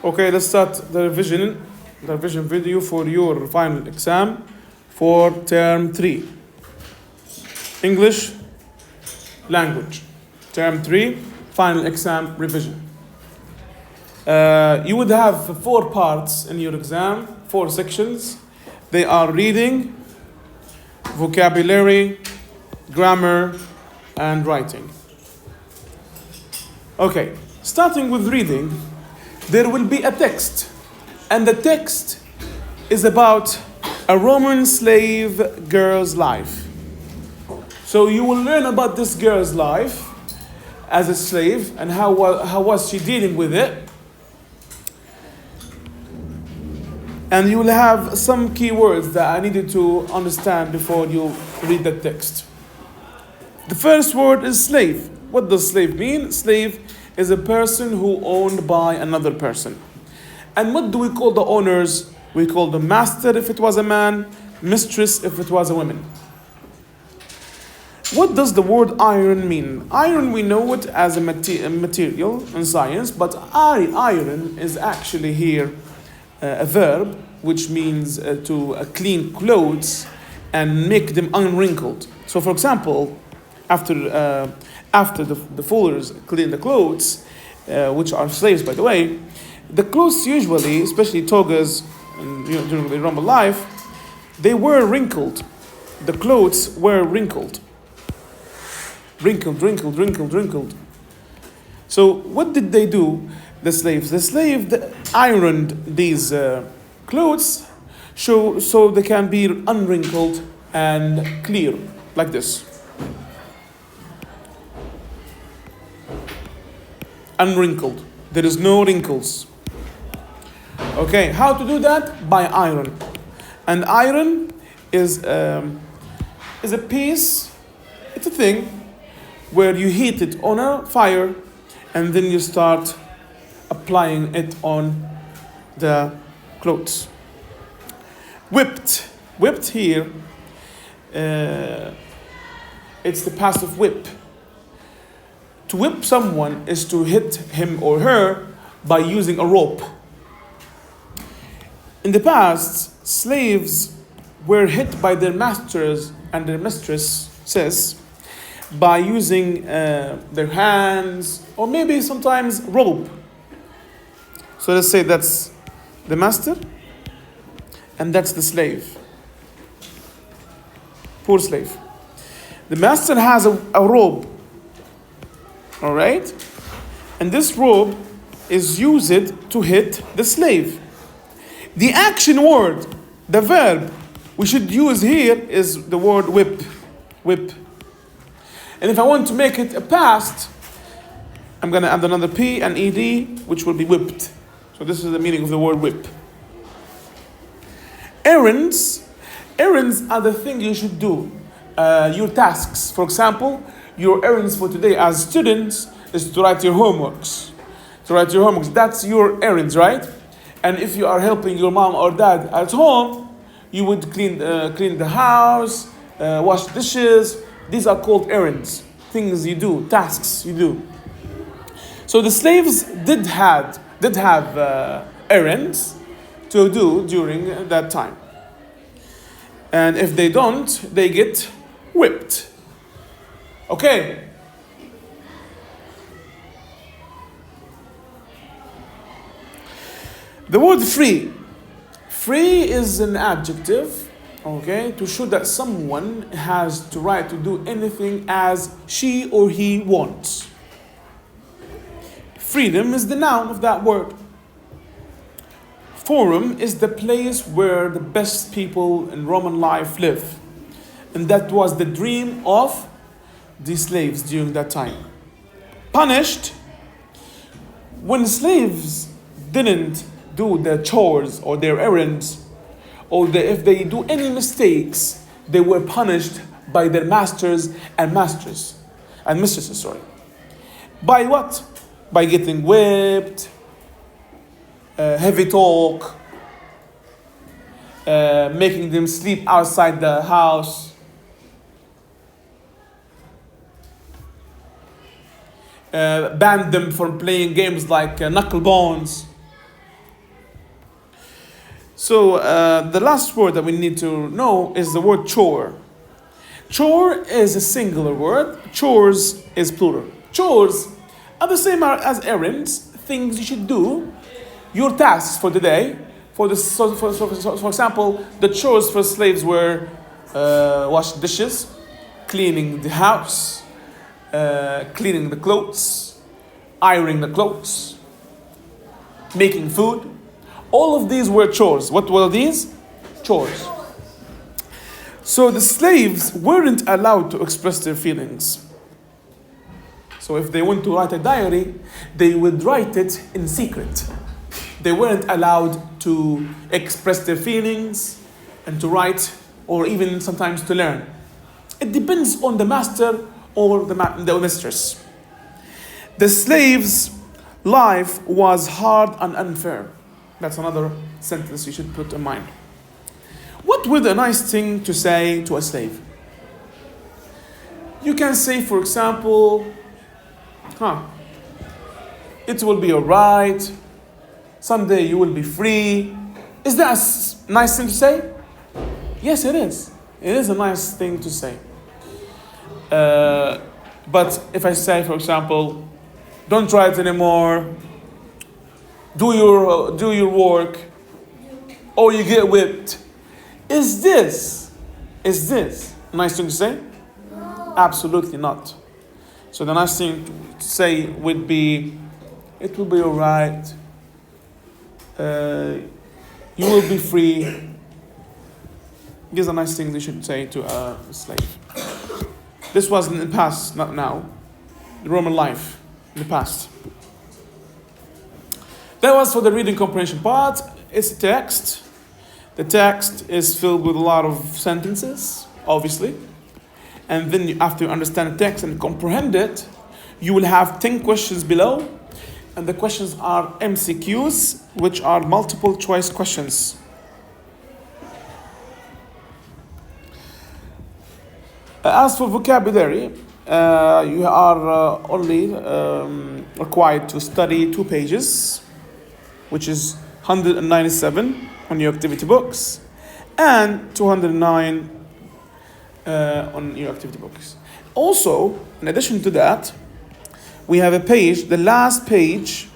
Okay, let's start the revision video for your final exam for term 3. English language. Term 3, final exam revision. You would have 4 parts in your exam, 4 sections. They are reading, vocabulary, grammar, and writing. Okay, starting with reading, there will be a text, and the text is about a Roman slave girl's life. So you will learn about this girl's life as a slave and how was she dealing with it. And you will have some key words that I needed to understand before you read the text. The first word is slave. What does slave mean? Slave is a person who owned by another person. And what do we call the owners? We call the master if it was a man, mistress if it was a woman. What does the word iron mean? Iron, we know it as a material in science, but iron is actually here a verb, which means to clean clothes and make them unwrinkled. So for example, after the folders clean the clothes, which are slaves by the way, the clothes usually, especially togas during the Roman life, they were wrinkled. The clothes were wrinkled. Wrinkled. So what did they do, the slaves? The slave ironed these clothes so they can be unwrinkled and clear, like this. Unwrinkled. There is no wrinkles. Okay, how to do that? By iron. And iron is a piece, it's a thing where you heat it on a fire and then you start applying it on the clothes. Whipped. Whipped here, it's the passive whip. To whip someone is to hit him or her by using a rope. In the past, slaves were hit by their masters and their mistresses by using their hands or maybe sometimes rope. So let's say that's the master and that's the slave. Poor slave. The master has a rope. All right? And this rope is used to hit the slave. The action word, the verb we should use here is the word whip. Whip. And if I want to make it a past, I'm going to add another P and ED, which will be whipped. So this is the meaning of the word whip. Errands. Errands are the thing you should do. Your tasks. For example, your errands for today as students is to write your homeworks. That's your errands, right? And if you are helping your mom or dad at home, you would clean the house, wash dishes. These are called errands. Things you do, tasks you do. So the slaves did have errands to do during that time. And if they don't, they get whipped. Okay. The word free. Free is an adjective, okay, to show that someone has the right to do anything as she or he wants. Freedom is the noun of that word. Forum is the place where the best people in Roman life live. And that was the dream of the slaves during that time. Punished, when slaves didn't do their chores or their errands, or if they do any mistakes, they were punished by their masters and mistresses. By what? By getting whipped, heavy talk, making them sleep outside the house, banned them from playing games like knucklebones, So the last word that we need to know is the word chore. Chore is a singular word. Chores is plural. Chores are the same as errands, things you should do, your tasks for the day. For example, the chores for slaves were wash dishes, cleaning the house, cleaning the clothes, ironing the clothes, making food. All of these were chores. What were these? Chores. So the slaves weren't allowed to express their feelings. So if they want to write a diary, they would write it in secret. They weren't allowed to express their feelings and to write, or even sometimes to learn. It depends on the master or the mistress. The slave's life was hard and unfair. That's another sentence you should put in mind. What would a nice thing to say to a slave? You can say, for example, it will be alright. Someday you will be free. Is that a nice thing to say? Yes, it is. It is a nice thing to say. But if I say, for example, don't try it anymore, do your work, or you get whipped. Is this a nice thing to say? Absolutely not. So the nice thing to say would be, it will be alright. You will be free. These are nice things you should say to a slave. This was in the past, not now. The Roman life in the past. That was for the reading comprehension part. It's text. The text is filled with a lot of sentences, obviously. And then after you understand the text and comprehend it, you will have 10 questions below. And the questions are MCQs, which are multiple choice questions. As for vocabulary, you are only required to study 2 pages, which is 197 on your activity books and 209 on your activity books. Also, in addition to that, we have a page, the last page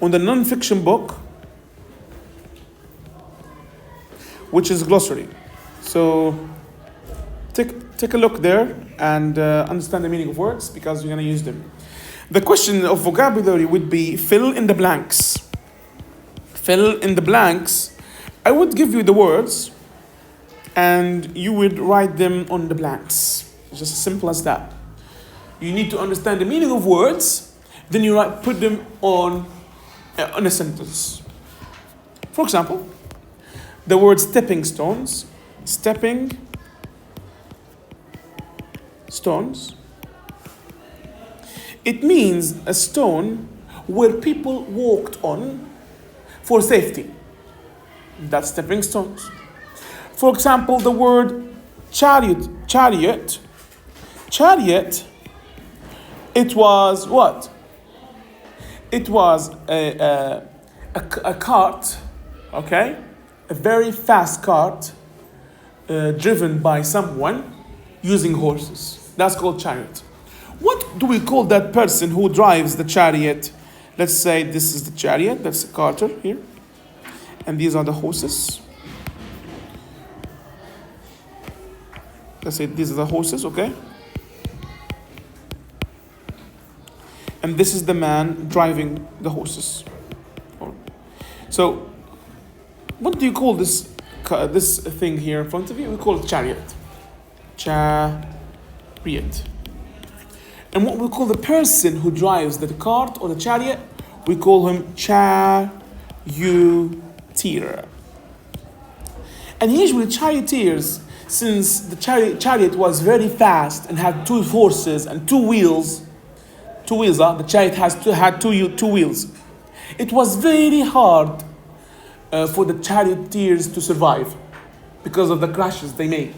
on the non-fiction book, which is glossary. So take a look there and understand the meaning of words, because you're going to use them. The question of vocabulary would be fill in the blanks. Fill in the blanks. I would give you the words and you would write them on the blanks. It's just as simple as that. You need to understand the meaning of words, then you put them on a sentence. For example, the word stepping stones. Stepping stones. It means a stone where people walked on for safety. That's stepping stones. For example, the word chariot. It was what? It was a cart, okay? A very fast cart driven by someone using horses. That's called chariot. What do we call that person who drives the chariot? Let's say this is the chariot, that's the carter here. And these are the horses. Let's say these are the horses, okay? And this is the man driving the horses. So, what do you call this thing here in front of you? We call it chariot. Chariot. And what we call the person who drives the cart or the chariot, we call him charioteer. And usually charioteers, since the chariot was very fast and had 2 horses and 2 wheels, the chariot had two wheels. It was very hard for the charioteers to survive because of the crashes they make.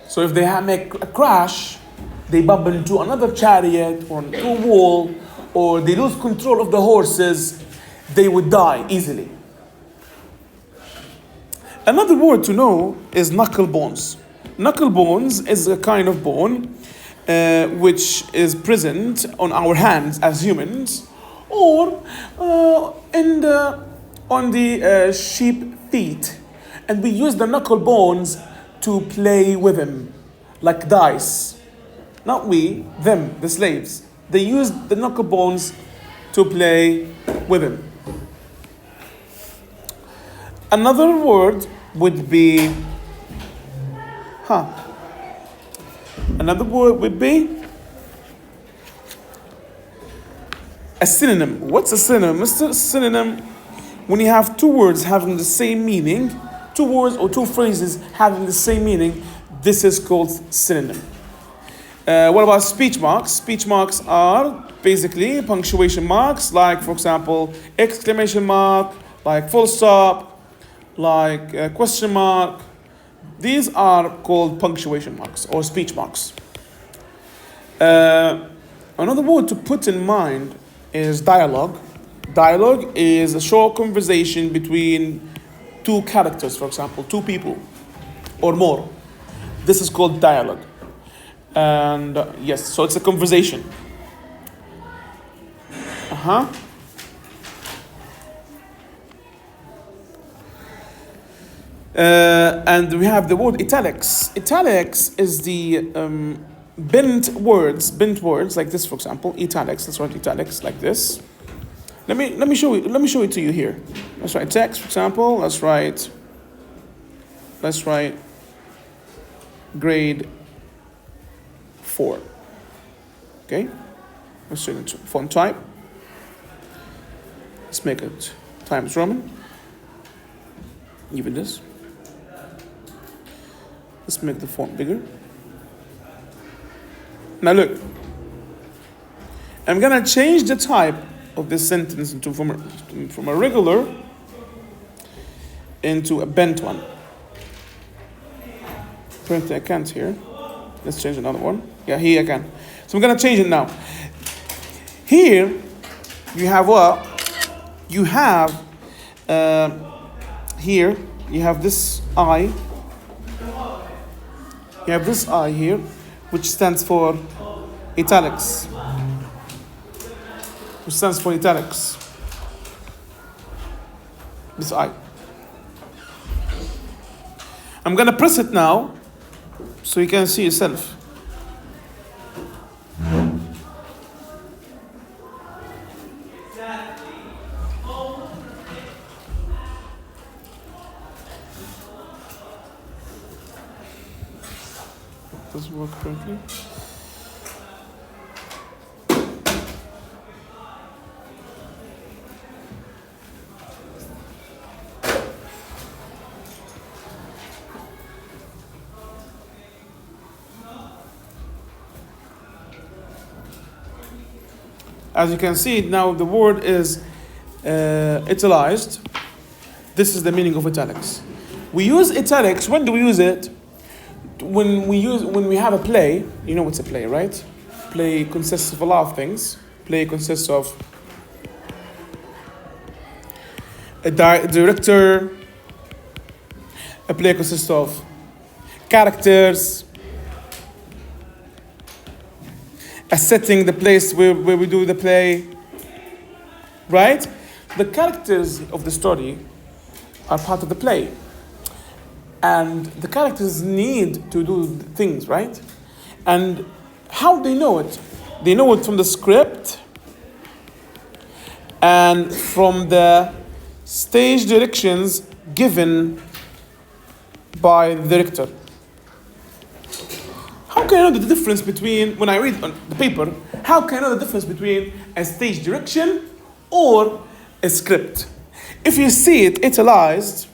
So if they make a crash, they bump into another chariot or into a wall or they lose control of the horses, they would die easily. Another word to know is knuckle bones. Knuckle bones is a kind of bone which is present on our hands as humans, or on the sheep feet, and we use the knuckle bones to play with them, like dice. Not we, them, the slaves. They use the knuckle bones to play with them. Another word would be, Another word would be a synonym. What's a synonym? A synonym, when you have two words having the same meaning, two words or two phrases having the same meaning, this is called synonym. What about speech marks? Speech marks are basically punctuation marks, like, for example, exclamation mark, like full stop, like question mark. These are called punctuation marks or speech marks. Another word to put in mind is dialogue. Dialogue is a short conversation between two characters, for example, two people or more. This is called dialogue. And yes, so it's a conversation. And we have the word italics. Italics is the bent words like this, for example, italics. Let's write italics like this. Let me show it to you here. Let's write text, for example. Let's write grade 4. Okay, let's change it font type. Let's make it Times Roman. Even this. Let's make the font bigger. Now look, I'm gonna change the type of this sentence from a regular into a bent one. Apparently I can't here. Let's change another one. Yeah, here I can. So I'm gonna change it now. Here you have what? You have here you have this I. You have this I here, which stands for italics. Which stands for italics. This I. I'm gonna press it now, so you can see yourself. Does it work correctly? As you can see now, the word is italicized. This is the meaning of italics. We use italics. When do we use it? When we have a play. You know what's a play, right? Play consists of a lot of things. Play consists of a director. A play consists of characters, a setting, the place where we do the play, right? The characters of the story are part of the play. And the characters need to do things, right? And how they know it? They know it from the script and from the stage directions given by the director. How can I know the difference between, when I read on the paper, how can I know the difference between a stage direction or a script? If you see it italicized,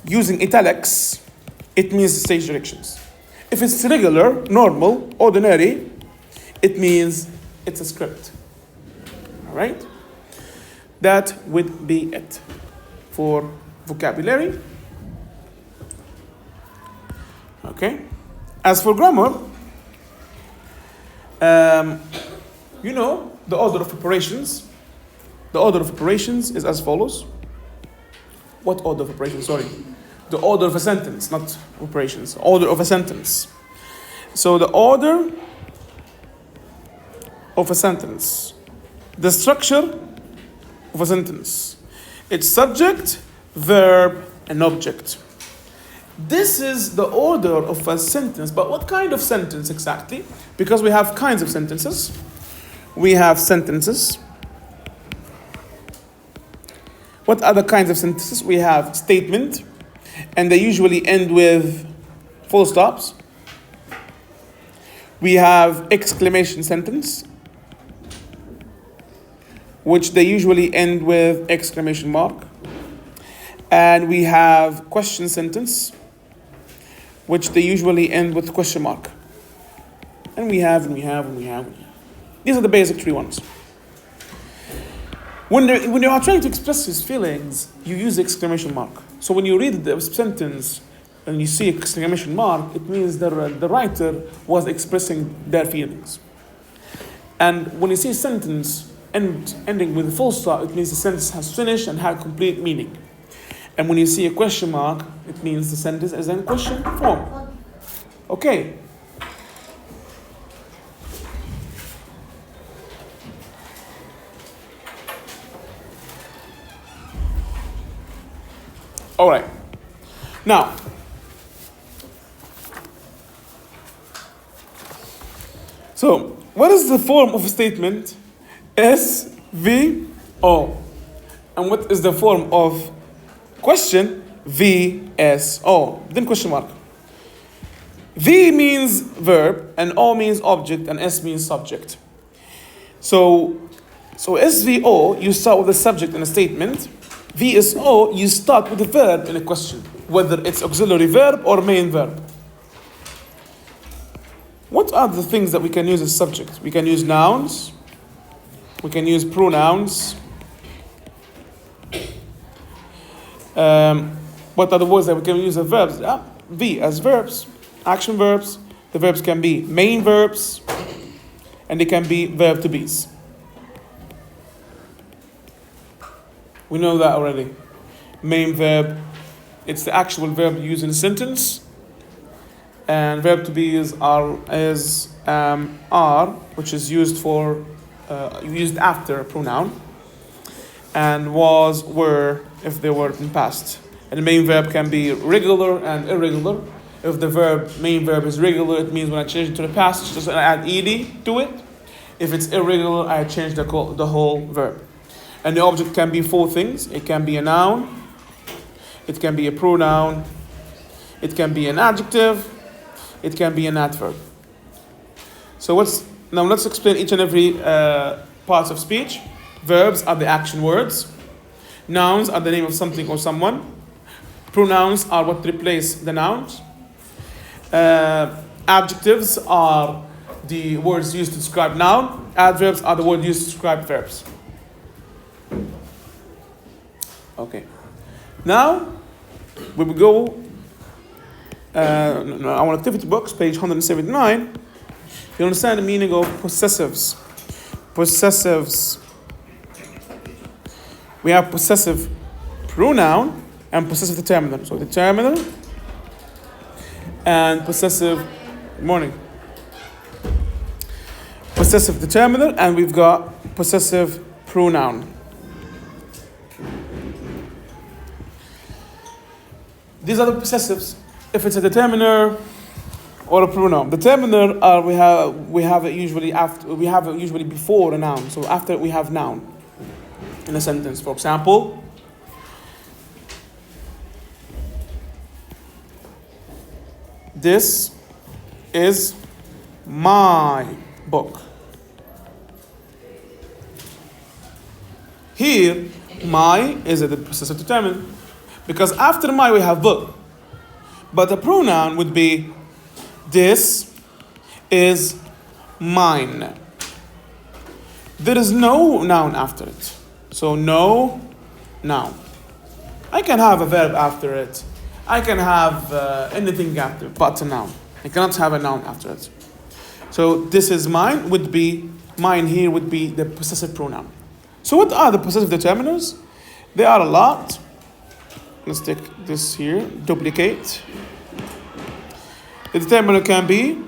using italics, it means stage directions. If it's regular, normal, ordinary, it means it's a script. All right? That would be it for vocabulary. Okay? As for grammar, you know the order of operations. The order of operations is as follows. What order of operations? Sorry. The order of a sentence, not operations. Order of a sentence. So the order of a sentence. The structure of a sentence. It's subject, verb, and object. This is the order of a sentence. But what kind of sentence exactly? Because we have kinds of sentences. We have sentences. What other kinds of sentences? We have statement, and they usually end with full stops. We have exclamation sentence, which they usually end with exclamation mark. And we have question sentence, which they usually end with question mark. And we have. These are the basic three ones. When you are trying to express his feelings, you use the exclamation mark. So when you read the sentence and you see exclamation mark, it means the writer was expressing their feelings. And when you see a sentence ending with a full stop, it means the sentence has finished and had complete meaning. And when you see a question mark, it means the sentence is in question form. Okay. All right. Now, so what is the form of a statement? SVO. And what is the form of question? VSO. Then question mark. V means verb, and O means object, and S means subject. So SVO, you start with a subject in a statement. VSO, you start with a verb in a question, whether it's auxiliary verb or main verb. What are the things that we can use as subject? We can use nouns. We can use pronouns. What are the words that we can use as verbs? V as verbs, action verbs. The verbs can be main verbs, and they can be verb to be's. We know that already. Main verb, it's the actual verb used in a sentence. And verb to be is are, which is used after a pronoun. And was, were, if they were in past. And the main verb can be regular and irregular. If the main verb is regular, it means when I change it to the past, just add ed to it. If it's irregular, I change the whole verb. And the object can be four things. It can be a noun. It can be a pronoun. It can be an adjective. It can be an adverb. So now let's explain each and every part of speech. Verbs are the action words. Nouns are the name of something or someone. Pronouns are what replace the nouns. Adjectives are the words used to describe noun. Adverbs are the words used to describe verbs. Okay. Now, we will go our activity books, page 179. You understand the meaning of possessives. Possessives. We have possessive pronoun and possessive determiner. So determiner and possessive. Good morning. Possessive determiner, and we've got possessive pronoun. These are the possessives. If it's a determiner or a pronoun, determiner we have it usually before a noun. So after we have noun in a sentence. For example, this is my book. Here, my is a possessive determiner. Because after my we have book. But the pronoun would be this is mine. There is no noun after it. So no noun. I can have a verb after it. I can have anything after it, but a noun. I cannot have a noun after it. So this is mine would be mine here would be the possessive pronoun. So what are the possessive determiners? There are a lot. Let's take this here, duplicate. The determiner can be,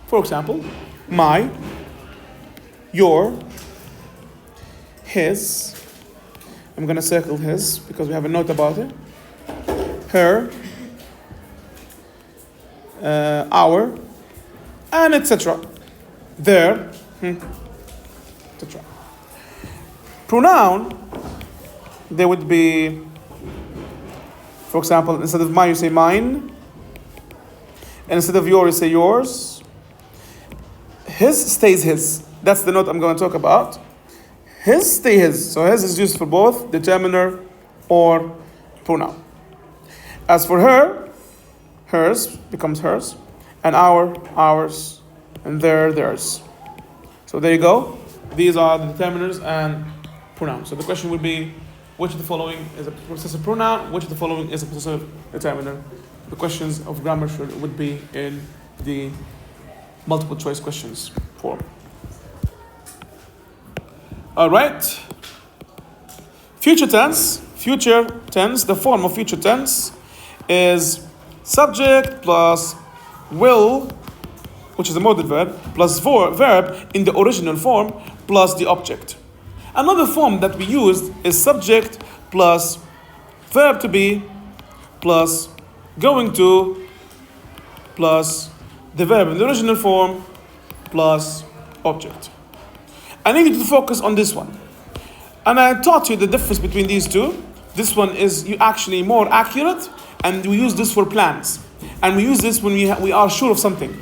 for example, my, your, his. I'm going to circle his because we have a note about it. Her, our, and etc. Their, etc. Pronoun, they would be, for example, instead of mine, you say mine. And instead of yours, you say yours. His stays his. That's the note I'm going to talk about. His stay his. So his is used for both determiner or pronoun. As for her, hers becomes hers. And our, ours. And their, theirs. So there you go. These are the determiners and pronouns. So the question would be, which of the following is a possessive pronoun? Which of the following is a possessive determiner? The questions of grammar would be in the multiple choice questions form. All right. Future tense. Future tense. The form of future tense is subject plus will, which is a modal verb, plus verb in the original form, plus the object. Another form that we used is subject plus verb to be plus going to plus the verb in the original form plus object. I need you to focus on this one. And I taught you the difference between these two. This one is actually more accurate, and we use this for plans. And we use this when we are sure of something.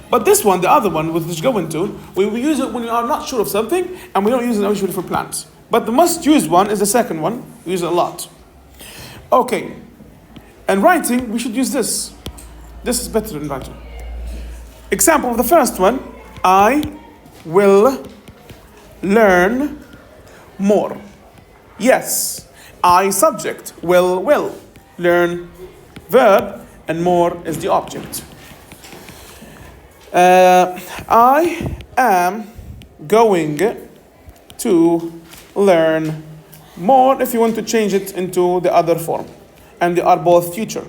But this one, the other one, which going to, we use it when we are not sure of something, and we don't use it usually for plans. But the must use one is the second one. We use it a lot. Okay. And writing, we should use this. This is better than writing. Example of the first one, I will learn more. Yes, I subject, will, learn verb, and more is the object. I am going to learn more if you want to change it into the other form. And they are both future.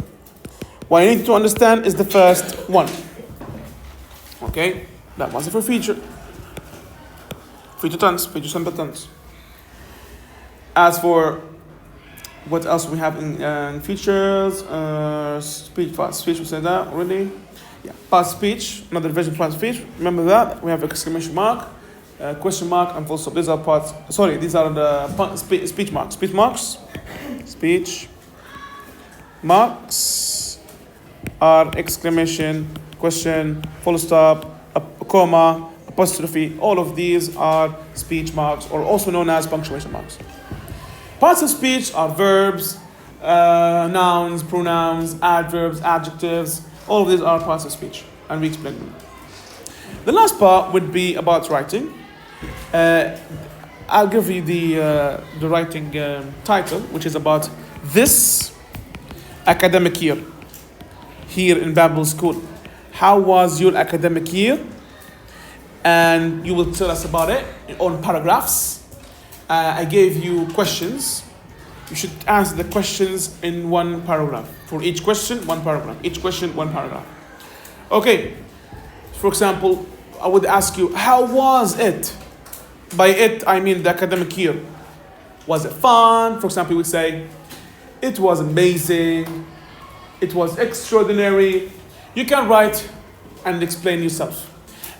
What I need to understand is the first one. Okay? That was for future. Future tense, future simple tense. As for what else we have in features, speech, past speech, we said that already. Yeah, past speech, another version of past speech. Remember that we have exclamation mark, question mark, and full stop. These are parts. Sorry, these are the speech marks. Speech marks. Speech marks are exclamation, question, full stop, a comma, apostrophe. All of these are speech marks, or also known as punctuation marks. Parts of speech are verbs, nouns, pronouns, adverbs, adjectives. All of these are parts of speech, and we explain them. The last part would be about writing. I'll give you the writing title, which is about this academic year here in Babel School. How was your academic year? And you will tell us about it on paragraphs. I gave you questions. You should answer the questions in one paragraph. For each question, one paragraph. Each question, one paragraph. Okay. For example, I would ask you, how was it? By it, I mean the academic year. Was it fun? For example, you would say, it was amazing. It was extraordinary. You can write and explain yourself.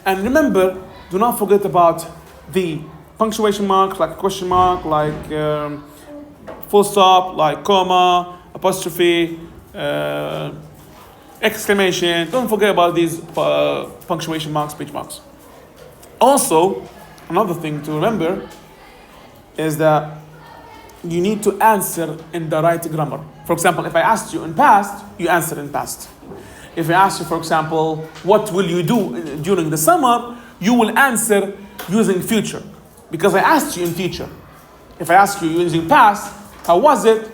And remember, do not forget about the punctuation marks, like question mark, like full stop, like comma, apostrophe, exclamation. Don't forget about these punctuation marks, speech marks. Also, another thing to remember is that you need to answer in the right grammar. For example, if I asked you in past, you answer in past. If I ask you, for example, what will you do during the summer, you will answer using future. Because I asked you in future. If I ask you using past, how was it?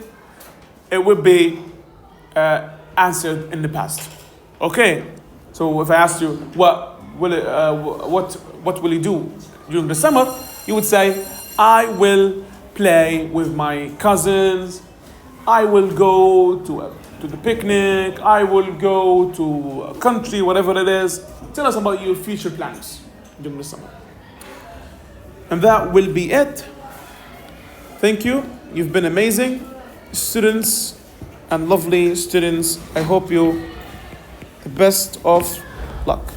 It would be answered in the past. Okay. So if I asked you, what will you do During the summer, you would say, I will play with my cousins. I will go to the picnic. I will go to a country, whatever it is. Tell us about your future plans during the summer. And that will be it. Thank you. You've been amazing. Students and lovely students, I hope you the best of luck.